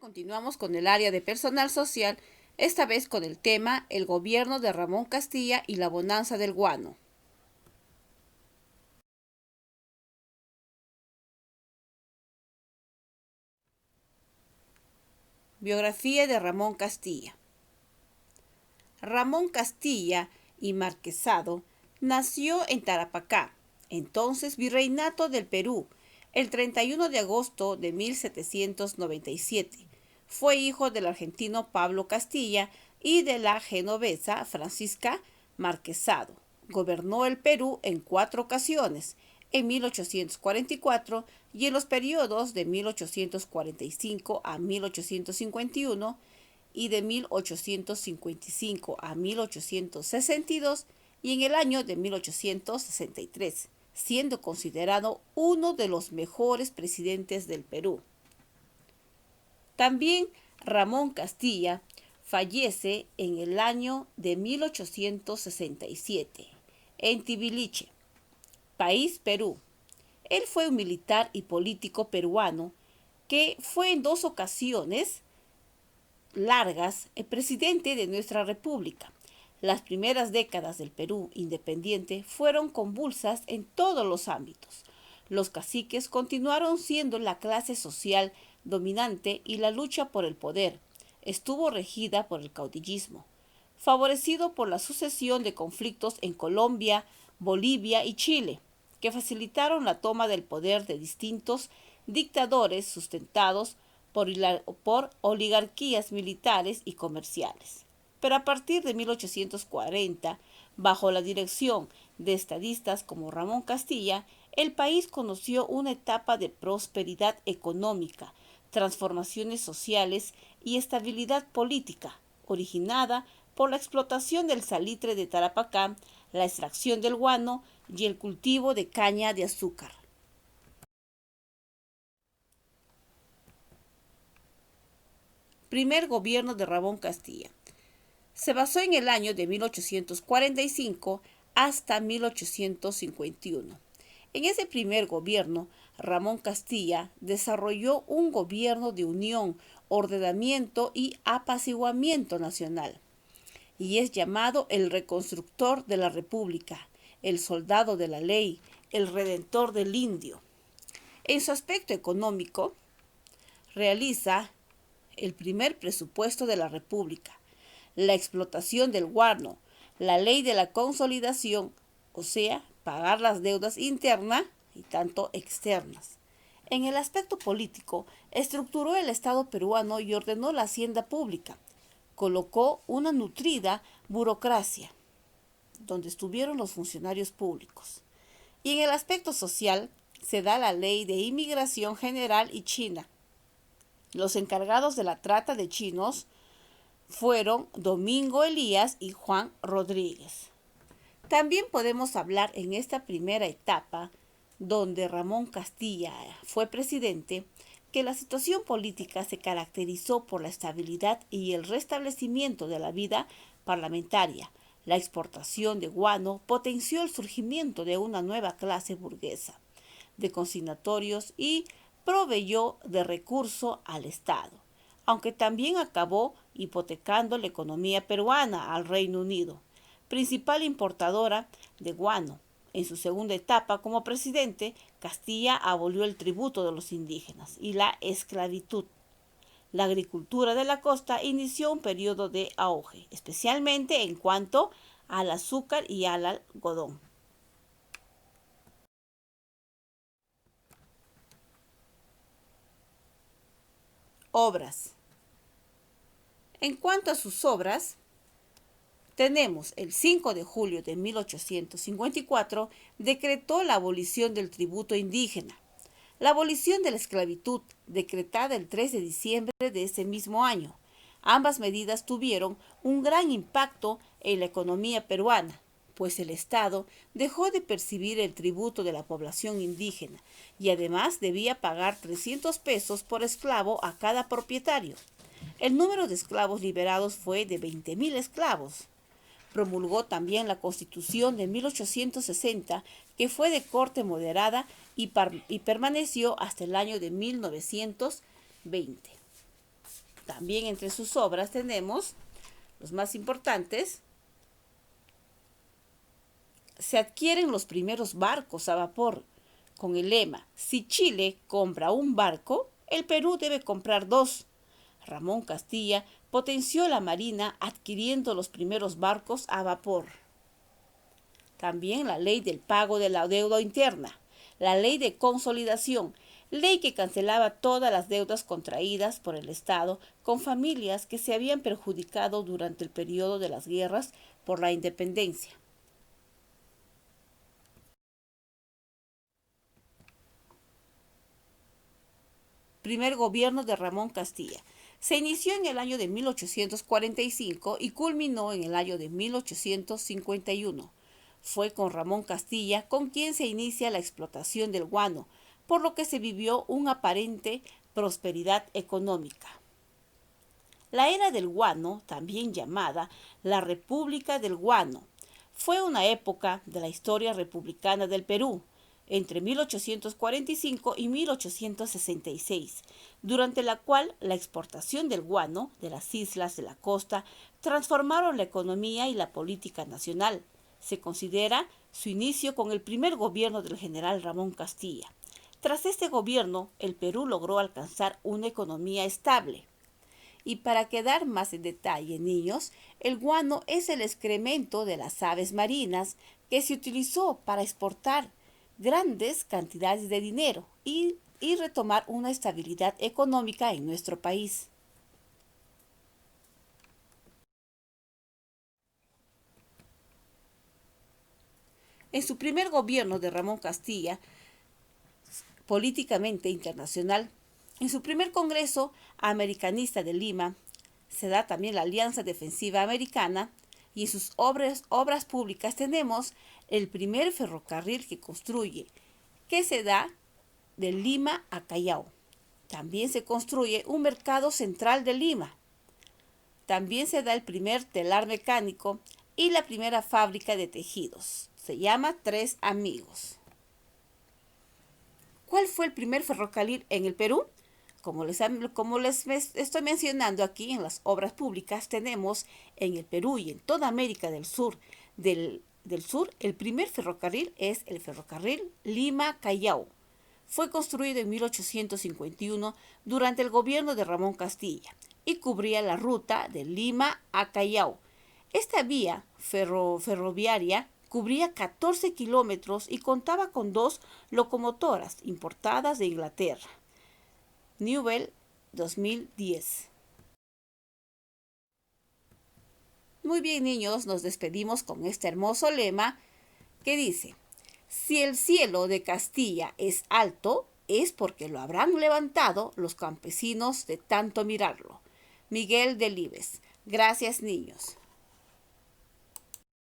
Continuamos con el área de personal social, esta vez con el tema El gobierno de Ramón Castilla y la bonanza del guano. Biografía de Ramón Castilla. Ramón Castilla y Marquesado nació en Tarapacá, entonces Virreinato del Perú, el 31 de agosto de 1797. Fue hijo del argentino Pablo Castilla y de la genovesa Francisca Marquesado. Gobernó el Perú en 4 ocasiones, en 1844 y en los periodos de 1845 a 1851 y de 1855 a 1862 y en el año de 1863, siendo considerado uno de los mejores presidentes del Perú. También Ramón Castilla fallece en el año de 1867 en Tibiliche, país Perú. Él fue un militar y político peruano que fue en 2 ocasiones largas el presidente de nuestra república. Las primeras décadas del Perú independiente fueron convulsas en todos los ámbitos. Los caciques continuaron siendo la clase social dominante y la lucha por el poder estuvo regida por el caudillismo, favorecido por la sucesión de conflictos en Colombia, Bolivia y Chile, que facilitaron la toma del poder de distintos dictadores sustentados por oligarquías militares y comerciales. Pero a partir de 1840, bajo la dirección de estadistas como Ramón Castilla, el país conoció una etapa de prosperidad económica, transformaciones sociales y estabilidad política, originada por la explotación del salitre de Tarapacá, la extracción del guano y el cultivo de caña de azúcar. Primer gobierno de Ramón Castilla. Se basó en el año de 1845 hasta 1851. En ese primer gobierno, Ramón Castilla desarrolló un gobierno de unión, ordenamiento y apaciguamiento nacional, y es llamado el reconstructor de la República, el soldado de la ley, el redentor del indio. En su aspecto económico, realiza el primer presupuesto de la República, la explotación del guano, la ley de la consolidación, o sea, pagar las deudas internas y tanto externas. En el aspecto político, estructuró el Estado peruano y ordenó la hacienda pública. Colocó una nutrida burocracia, donde estuvieron los funcionarios públicos. Y en el aspecto social, se da la ley de inmigración general y China. Los encargados de la trata de chinos fueron Domingo Elías y Juan Rodríguez. También podemos hablar en esta primera etapa, donde Ramón Castilla fue presidente, que la situación política se caracterizó por la estabilidad y el restablecimiento de la vida parlamentaria. La exportación de guano potenció el surgimiento de una nueva clase burguesa de consignatorios y proveyó de recurso al Estado, aunque también acabó hipotecando la economía peruana al Reino Unido, principal importadora de guano. En su segunda etapa como presidente, Castilla abolió el tributo de los indígenas y la esclavitud. La agricultura de la costa inició un periodo de auge, especialmente en cuanto al azúcar y al algodón. Obras. En cuanto a sus obras, tenemos el 5 de julio de 1854, decretó la abolición del tributo indígena, la abolición de la esclavitud, decretada el 3 de diciembre de ese mismo año. Ambas medidas tuvieron un gran impacto en la economía peruana, pues el Estado dejó de percibir el tributo de la población indígena y además debía pagar 300 pesos por esclavo a cada propietario. El número de esclavos liberados fue de 20.000 esclavos. Promulgó también la Constitución de 1860, que fue de corte moderada y permaneció hasta el año de 1920. también entre sus obras tenemos los más importantes. Se adquieren los primeros barcos a vapor con el lema: si Chile compra un barco, el Perú debe comprar dos. Ramón Castilla potenció la marina adquiriendo los primeros barcos a vapor. También la ley del pago de la deuda interna, la ley de consolidación, ley que cancelaba todas las deudas contraídas por el Estado con familias que se habían perjudicado durante el periodo de las guerras por la independencia. Primer gobierno de Ramón Castilla. Se inició en el año de 1845 y culminó en el año de 1851. Fue con Ramón Castilla con quien se inicia la explotación del guano, por lo que se vivió una aparente prosperidad económica. La era del guano, también llamada la República del Guano, fue una época de la historia republicana del Perú, entre 1845 y 1866, durante la cual la exportación del guano de las islas de la costa transformaron la economía y la política nacional. Se considera su inicio con el primer gobierno del general Ramón Castilla. Tras este gobierno, el Perú logró alcanzar una economía estable. Y para quedar más en detalle, niños, el guano es el excremento de las aves marinas que se utilizó para exportar grandes cantidades de dinero y retomar una estabilidad económica en nuestro país. En su primer gobierno de Ramón Castilla, políticamente internacional, en su primer Congreso Americanista de Lima, se da también la Alianza Defensiva Americana, y en sus obras públicas tenemos el primer ferrocarril que construye, que se da de Lima a Callao. También se construye un mercado central de Lima. También se da el primer telar mecánico y la primera fábrica de tejidos. Se llama Tres Amigos. ¿Cuál fue el primer ferrocarril en el Perú? Como les estoy mencionando aquí en las obras públicas, tenemos en el Perú y en toda América del Sur, del Sur, el primer ferrocarril es el ferrocarril Lima-Callao. Fue construido en 1851 durante el gobierno de Ramón Castilla y cubría la ruta de Lima a Callao. Esta vía ferroviaria cubría 14 kilómetros y contaba con dos locomotoras importadas de Inglaterra. Newell 2010. Muy bien, niños, nos despedimos con este hermoso lema que dice: si el cielo de Castilla es alto, es porque lo habrán levantado los campesinos de tanto mirarlo. Miguel Delibes. Gracias, niños.